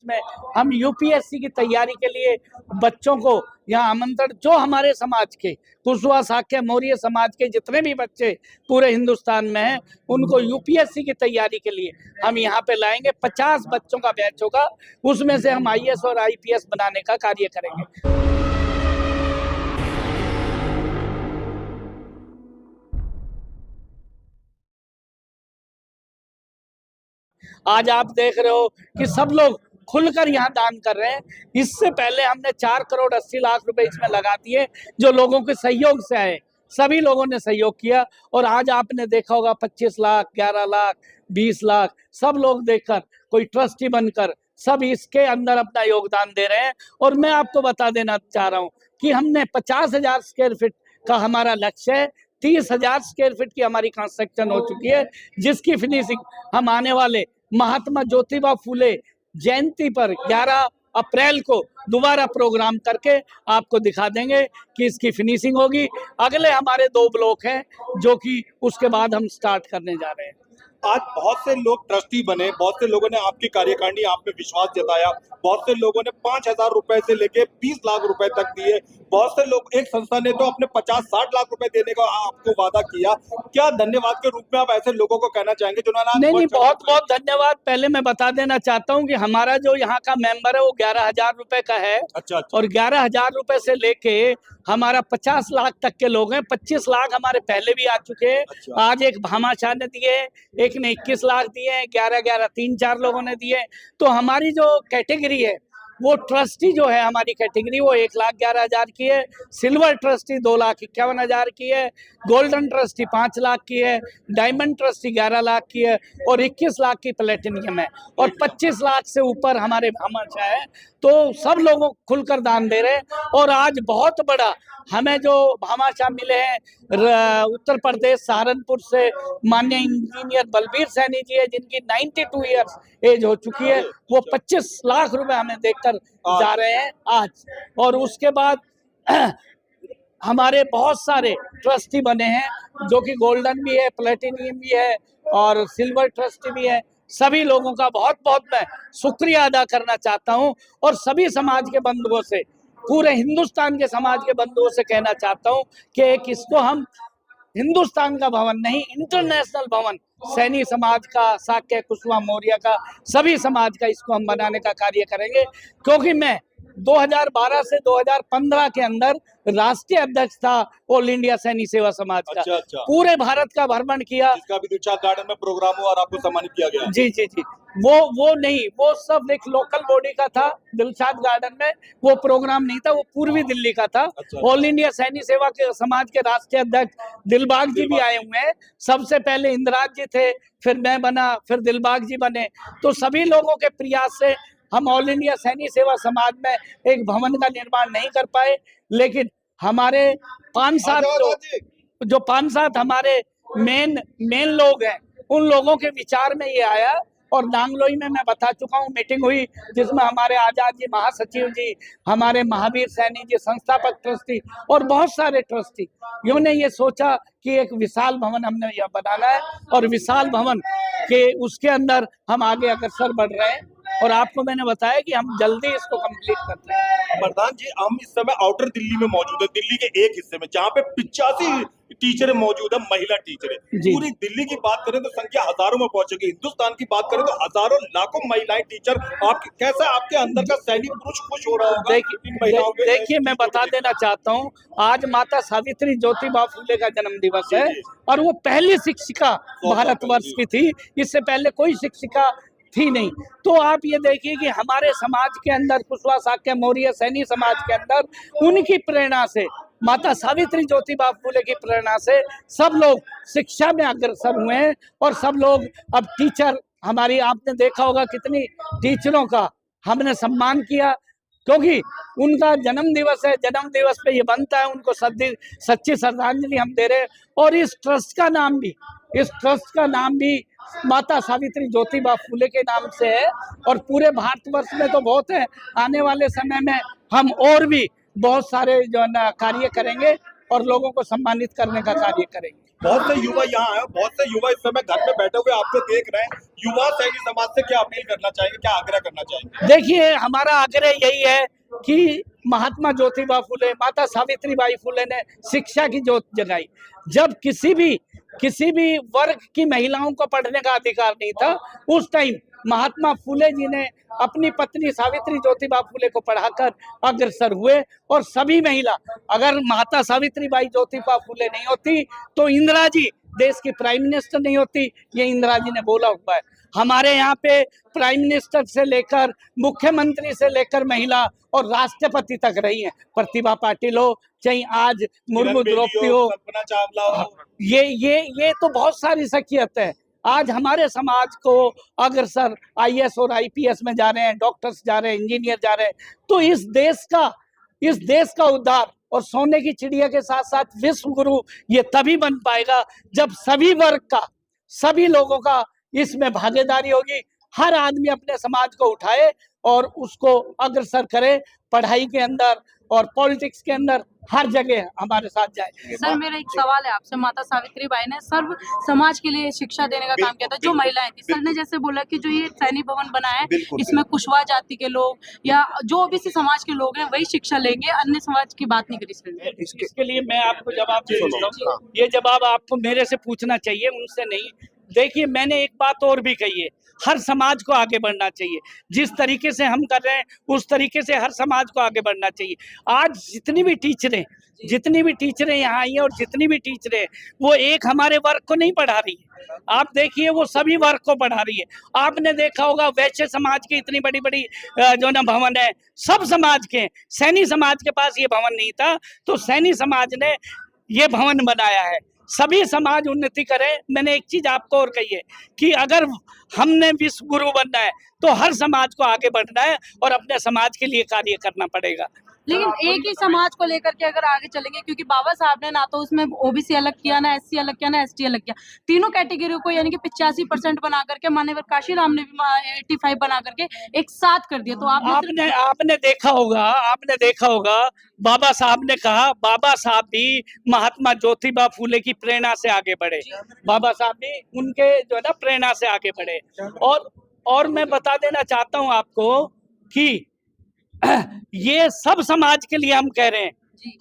में हम यूपीएससी की तैयारी के लिए बच्चों को यहाँ आमंत्रण, जो हमारे समाज के कुशवाहा साक्य मौर्य समाज के जितने भी बच्चे पूरे हिंदुस्तान में हैं, उनको यूपीएससी की तैयारी के लिए हम यहाँ पे लाएंगे। 50 बच्चों का बैच होगा, उसमें से हम आईएएस और आईपीएस बनाने का कार्य करेंगे। आज आप देख रहे हो कि सब लोग खुलकर यहाँ दान कर रहे हैं। इससे पहले हमने 4 करोड़ 80 लाख रुपए इसमें लगा दिए, जो लोगों के सहयोग से आए। सभी लोगों ने सहयोग किया और आज आपने देखा होगा 25 लाख, 11 लाख, 20 लाख सब लोग देखकर, कोई ट्रस्टी बनकर सब इसके अंदर अपना योगदान दे रहे हैं। और मैं आपको बता देना चाह रहा हूँ कि हमने 50,000 स्क्वायर फीट का हमारा लक्ष्य है। 30,000 स्क्वायर फीट की हमारी कंस्ट्रक्शन हो चुकी है, जिसकी फिनिशिंग हम आने वाले महात्मा ज्योतिबा फूले जयंती पर 11 अप्रैल को दोबारा प्रोग्राम करके आपको दिखा देंगे कि इसकी फिनिशिंग होगी। अगले हमारे 2 ब्लॉक हैं जो कि उसके बाद हम स्टार्ट करने जा रहे हैं। आज बहुत से लोग ट्रस्टी बने, बहुत से लोगों ने आपकी कार्यकारिणी आप पे विश्वास जताया, बहुत से लोगों ने 5,000 रुपए से लेके 20 लाख रुपए तक दिए, बहुत से लोग, एक संस्था ने तो अपने 50-60 लाख रुपए देने का आपको वादा किया। क्या धन्यवाद के रूप में आप ऐसे लोगों को कहना चाहेंगे जिन्होंने? नहीं, बहुत बहुत धन्यवाद। पहले मैं बता देना चाहता हूँ कि हमारा जो यहाँ का मेंबर है वो 11,000 रुपए का है। अच्छा। और 11,000 रुपए से लेके हमारा 50 लाख तक के लोग हैं। 25 लाख हमारे पहले भी आ चुके हैं। अच्छा। आज एक भामाशाह ने दिए, एक ने 21 लाख दिए हैं, 11-11 3-4 लोगों ने दिए। तो हमारी जो कैटेगरी है वो ट्रस्टी जो है, हमारी कैटेगरी वो 1,11,000 की है, सिल्वर ट्रस्टी 2,51,000 की है, गोल्डन ट्रस्टी 5 लाख की है, डायमंड ट्रस्टी 11 लाख की है और 21 लाख की प्लेटिनियम है और 25 लाख से ऊपर हमारे भामाशाह है। तो सब लोगों खुलकर दान दे रहे हैं। और आज बहुत बड़ा हमें जो भामाशाह मिले हैं उत्तर प्रदेश सहारनपुर से, माननीय इंजीनियर बलबीर सैनी जी है, जिनकी 92 ईयर्स एज हो चुकी है, वो 25 लाख रुपए हमें देकर जा रहे हैं आज। और उसके बाद हमारे बहुत सारे ट्रस्टी बने हैं जो कि गोल्डन भी है, प्लेटिनियम भी है और सिल्वर ट्रस्टी भी है। सभी लोगों का बहुत बहुत मैं शुक्रिया अदा करना चाहता हूं और सभी समाज के बंधुओं से, पूरे हिंदुस्तान के समाज के बंधुओं से कहना चाहता हूं कि एक इसको हम हिंदुस्तान का भवन नहीं, इंटरनेशनल भवन सैनी समाज का, साक्य कुशवाहा मौर्य का, सभी समाज का इसको हम बनाने का कार्य करेंगे। क्योंकि मैं 2012 से 2015 के अंदर राष्ट्रीय अध्यक्ष था ऑल इंडिया सैनी सेवा समाज का। अच्छा। पूरे भारत का भ्रमण किया, जिसका भी दिलशाद गार्डन में प्रोग्राम हुआ और आपको सम्मानित किया गया। जी जी जी। वो नहीं, वो सब एक लोकल बॉडी का था। दिलशाद गार्डन में वो प्रोग्राम नहीं था, वो पूर्वी दिल्ली का था। ऑल इंडिया सैनी सेवा के समाज के राष्ट्रीय अध्यक्ष दिलबाग जी भी आए हुए हैं। सबसे पहले इंदिराज जी थे, फिर मैं बना, फिर दिलबाग जी बने। तो सभी लोगों के प्रयास से हम ऑल इंडिया सैनी सेवा समाज में एक भवन का निर्माण नहीं कर पाए, लेकिन हमारे 5-7 हमारे मेन लोग हैं, उन लोगों के विचार में ये आया। और नांगलोई में मैं बता चुका हूँ, मीटिंग हुई जिसमें हमारे आजाद जी महासचिव जी, हमारे महावीर सैनी जी संस्थापक ट्रस्टी और बहुत सारे ट्रस्टी, इन्होंने ये सोचा कि एक विशाल भवन हमने यह बनाना है और विशाल भवन के उसके अंदर हम आगे अग्रसर बढ़ रहे हैं। और आपको मैंने बताया कि हम जल्दी इसको कंप्लीट करते हैं। प्रधान जी, हम इस समय आउटर दिल्ली में मौजूद है, दिल्ली के एक हिस्से में जहाँ पे 85 टीचर मौजूद है, महिला टीचर। पूरी दिल्ली की बात करें तो संख्या हजारों में पहुंचेगी, हिंदुस्तान की बात करें तो हजारों लाखों महिलाएं टीचर। आपकी कैसा, आपके अंदर का सैनिक पुरुष खुश हो रहा होगा? देखिए, मैं बता देना चाहता हूँ, आज माता सावित्री ज्योतिबा फूले का जन्म दिवस है और वो पहली शिक्षिका भारतवर्ष की थी। इससे पहले कोई शिक्षिका थी नहीं। तो आप ये देखिए कि हमारे समाज के अंदर, कुशवाहा साक्य मौर्य सैनी समाज के अंदर, उनकी प्रेरणा से, माता सावित्री ज्योतिबा फूले की प्रेरणा से सब लोग शिक्षा में अग्रसर हुए हैं और सब लोग अब टीचर, हमारी आपने देखा होगा कितनी टीचरों का हमने सम्मान किया, क्योंकि उनका जन्म दिवस है। जन्म दिवस पे ये बनता है उनको सच्ची श्रद्धांजलि हम दे रहे हैं। और इस ट्रस्ट का नाम भी माता सावित्री ज्योतिबा फूले के नाम से है और पूरे भारतवर्ष में तो बहुत है। आने वाले समय में हम और भी बहुत सारे जो है ना कार्य करेंगे और लोगों को सम्मानित करने का कार्य करेंगे। बहुत से युवा यहाँ आए, बहुत से युवा इस समय घर में बैठे हुए आपको देख रहे हैं। युवा सैनी समाज से क्या अपील करना चाहेंगे, क्या आग्रह करना चाहेंगे? देखिए, हमारा आग्रह यही है कि महात्मा ज्योतिबा फुले, माता सावित्रीबाई फुले ने शिक्षा की ज्योत जगाई। जब किसी भी वर्ग की महिलाओं को पढ़ने का अधिकार नहीं था, उस टाइम महात्मा फुले जी ने अपनी पत्नी सावित्री ज्योतिबा फुले को पढ़ाकर अग्रसर हुए। और सभी महिला, अगर माता सावित्रीबाई ज्योतिबा फुले नहीं होती तो इंदिरा जी देश की प्राइम मिनिस्टर नहीं होती। ये इंदिरा जी ने बोला हुआ है। हमारे यहाँ पे प्राइम मिनिस्टर से लेकर मुख्यमंत्री से लेकर महिला और राष्ट्रपति तक रही है। प्रतिभा पाटिल हो, चाहे आज मुर्मू द्रौपदी हो, कल्पना चावला हो, ये तो बहुत सारी शख्सियत है। आज हमारे समाज को अग्रसर आईएएस और आईपीएस में जा रहे हैं, डॉक्टर्स जा रहे हैं, इंजीनियर जा रहे हैं। तो इस देश का उद्धार और सोने की चिड़िया के साथ साथ विश्व गुरु ये तभी बन पाएगा जब सभी वर्ग का, सभी लोगों का इसमें भागीदारी होगी। हर आदमी अपने समाज को उठाए और उसको अग्रसर करे, पढ़ाई के अंदर और पॉलिटिक्स के अंदर, हर जगह हमारे साथ जाए। सर, मेरा एक सवाल है आपसे। माता सावित्रीबाई ने सर्व समाज के लिए शिक्षा देने का काम किया था, जो महिलाएं थी। सर ने जैसे बोला कि जो ये सैनिक भवन बना है, इसमें कुशवाहा जाति के लोग या जो ओबीसी समाज के लोग हैं वही शिक्षा लेंगे, अन्य समाज की बात नहीं करी सर। इसके लिए मैं आपको जवाब दे देता हूँ। ये जवाब आपको मेरे से पूछना चाहिए, उनसे नहीं। देखिए, मैंने एक बात और भी कही है, हर समाज को आगे बढ़ना चाहिए। जिस तरीके से हम कर रहे हैं उस तरीके से हर समाज को आगे बढ़ना चाहिए। आज जितनी भी टीचरें यहाँ आई हैं और जितनी भी टीचरें, वो एक हमारे वर्ग को नहीं पढ़ा रही है। आप देखिए, वो सभी वर्ग को पढ़ा रही है। आपने देखा होगा वैश्य समाज की इतनी बड़ी बड़ी जो ना भवन है, सब समाज के। सैनी समाज के पास ये भवन नहीं था, तो सैनी समाज ने ये भवन बनाया है। सभी समाज उन्नति करें। मैंने एक चीज आपको और कही है कि अगर हमने विश्व गुरु बनना है तो हर समाज को आगे बढ़ना है और अपने समाज के लिए कार्य करना पड़ेगा। लेकिन एक ही समाज को लेकर के अगर आगे चलेंगे, क्योंकि बाबा साहब ने ना तो उसमें ओबीसी अलग किया, ना एससी अलग किया, ना एसटी अलग किया, तीनों कैटेगरी को यानी कि 85% बना करके माननीय काशीराम ने भी 85 बना करके एक साथ कर दिया। तो आपने देखा होगा बाबा साहब ने कहा, बाबा साहब भी महात्मा ज्योतिबा फुले की प्रेरणा से आगे बढ़े। बाबा साहब भी उनके जो है ना प्रेरणा से आगे बढ़े। और मैं बता देना चाहता हूँ आपको कि ये सब समाज के लिए हम कह रहे हैं,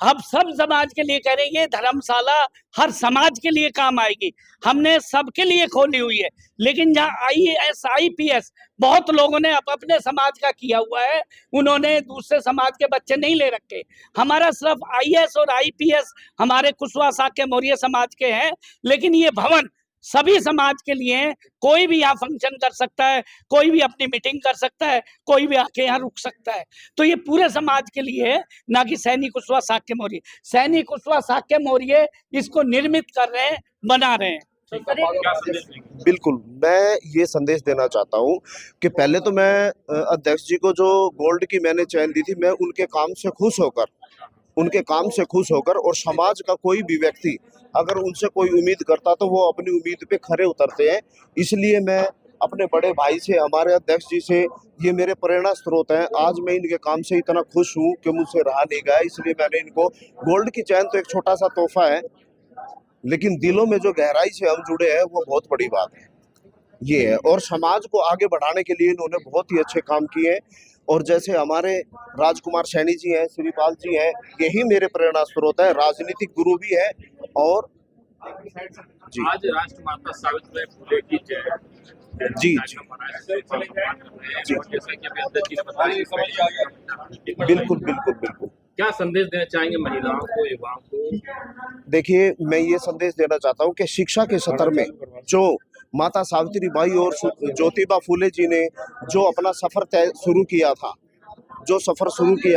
हम सब समाज के लिए कह रहे हैं। ये धर्मशाला हर समाज के लिए काम आएगी। हमने सबके लिए खोली हुई है। लेकिन जहाँ आईएएस आईपीएस बहुत लोगों ने अपने समाज का किया हुआ है, उन्होंने दूसरे समाज के बच्चे नहीं ले रखे। हमारा सिर्फ आईएएस और आईपीएस हमारे कुशवाहा साक्य मौर्य समाज के हैं। लेकिन ये भवन सभी समाज के लिए, कोई भी यहाँ फंक्शन कर सकता है, कोई भी अपनी मीटिंग कर सकता है, कोई भी आके यहाँ रुक सकता है। तो ये पूरे समाज के लिए है, ना कि सैनी कुशवाहा साक्य मौर्य। सैनी कुशवाहा साक्य मौर्य इसको निर्मित कर रहे हैं, बना रहे हैं। बिल्कुल, मैं ये संदेश देना चाहता हूँ कि पहले तो मैं अध्यक्ष जी को जो गोल्ड की मैंने चैन दी थी, मैं उनके काम से खुश होकर और समाज का कोई भी व्यक्ति अगर उनसे कोई उम्मीद करता तो वो अपनी उम्मीद पे खरे उतरते हैं। इसलिए मैं अपने बड़े भाई से, हमारे अध्यक्ष जी से, ये मेरे प्रेरणा स्रोत हैं। आज मैं इनके काम से इतना खुश हूँ कि मुझसे रहा नहीं गया, इसलिए मैंने इनको गोल्ड की चैन तो एक छोटा सा तोहफा है, लेकिन दिलों में जो गहराई से हम जुड़े हैं वो बहुत बड़ी बात है। ये है, और समाज को आगे बढ़ाने के लिए इन्होंने बहुत ही अच्छे काम किए हैं। और जैसे हमारे राजकुमार सैनी जी हैं, श्रीपाल जी हैं, यही मेरे प्रेरणा स्रोत है, राजनीतिक गुरु भी है। और जी, आज राष्ट्रमाता सावित्रीबाई फुले की जयंती जी जैसा कि अभी अध्यक्ष जी ने बताया, बिल्कुल। क्या संदेश देना चाहेंगे महिलाओं को, युवाओं को? देखिए, मैं ये संदेश देना चाहता हूँ कि शिक्षा के स्तर में जो माता सावित्रीबाई और ज्योतिबा फुले जी ने जो अपना सफर शुरू किया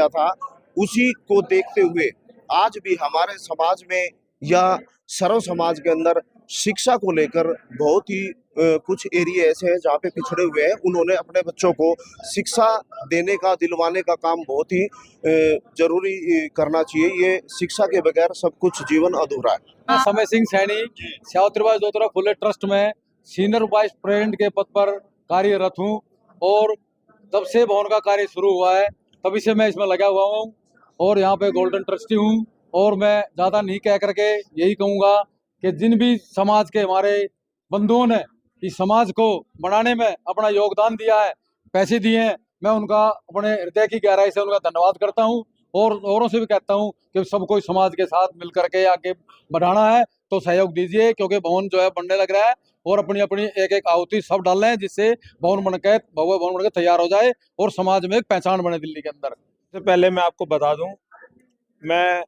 था, उसी को देखते हुए आज भी हमारे समाज में या सर्व समाज के अंदर शिक्षा को लेकर बहुत ही कुछ एरिया ऐसे हैं जहाँ पे पिछड़े हुए हैं। उन्होंने अपने बच्चों को शिक्षा देने का, दिलवाने का काम बहुत ही जरूरी करना चाहिए। ये शिक्षा के बगैर सब कुछ जीवन अधूरा है। समय सिंह सैनी सावित्रीबाई ज्योतिबा फुले ट्रस्ट में सीनियर वाइस प्रेसिडेंट के पद पर कार्यरत हूँ और तब से भवन का कार्य शुरू हुआ है, तभी से मैं इसमें लगा हुआ हूँ और यहाँ पे गोल्डन ट्रस्टी हूँ। और मैं ज़्यादा नहीं कह करके यही कहूँगा कि जिन भी समाज के हमारे बंधुओं ने इस समाज को बनाने में अपना योगदान दिया है, पैसे दिए हैं, मैं उनका अपने हृदय की गहराई से उनका धन्यवाद करता हूं और औरों से भी कहता हूं कि सबको इस समाज के साथ मिलकर के आगे बढ़ाना है तो सहयोग दीजिए, क्योंकि भवन जो है बनने लग रहा है और अपनी अपनी एक एक आहुति सब डाल रहे हैं, जिससे भवन बनकर तैयार हो जाए और समाज में एक पहचान बने दिल्ली के अंदर। सबसे पहले मैं आपको बता दूं, मैं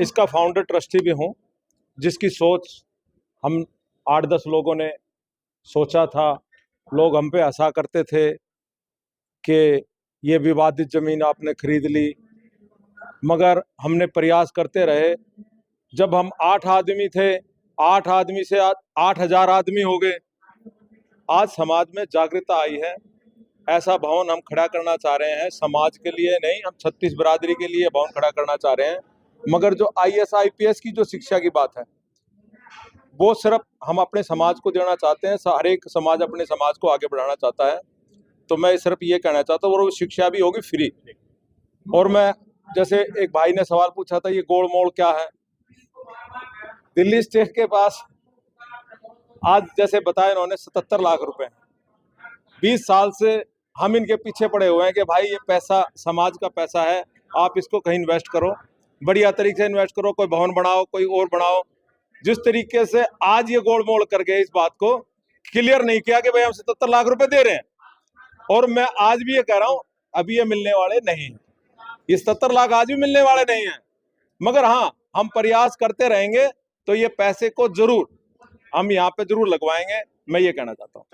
इसका फाउंडर ट्रस्टी भी हूं, जिसकी सोच हम 8-10 लोगों ने सोचा था। लोग हम पे हंसा करते थे कि ये विवादित जमीन आपने खरीद ली, मगर हमने प्रयास करते रहे। जब हम 8 आदमी थे, 8 आदमी से 8,000 आदमी हो गए। आज समाज में जागरूकता आई है। ऐसा भवन हम खड़ा करना चाह रहे हैं, समाज के लिए नहीं, हम 36 बिरादरी के लिए भवन खड़ा करना चाह रहे हैं। मगर जो IAS IPS की जो शिक्षा की बात है, वो सिर्फ हम अपने समाज को देना चाहते हैं। हर एक समाज अपने समाज को आगे बढ़ाना चाहता है, तो मैं सिर्फ ये कहना चाहता हूँ। और वो शिक्षा भी होगी फ्री। और मैं, जैसे एक भाई ने सवाल पूछा था, ये गोल मोड़ क्या है? दिल्ली स्टेट के पास आज जैसे बताया इन्होंने 77 लाख रुपए, 20 साल से हम इनके पीछे पड़े हुए हैं कि भाई ये पैसा समाज का पैसा है, आप इसको कहीं इन्वेस्ट करो, बढ़िया तरीके से इन्वेस्ट करो, कोई भवन बनाओ, कोई और बनाओ। जिस तरीके से आज ये गोल मोड़ कर गए, इस बात को क्लियर नहीं किया कि भाई हम 77 लाख रुपए दे रहे हैं। और मैं आज भी ये कह रहा हूं, अभी ये मिलने वाले नहीं हैं, ये 77 लाख आज भी मिलने वाले नहीं हैं। मगर हाँ, हम प्रयास करते रहेंगे तो ये पैसे को जरूर हम यहाँ पे जरूर लगवाएंगे, मैं ये कहना चाहता हूँ।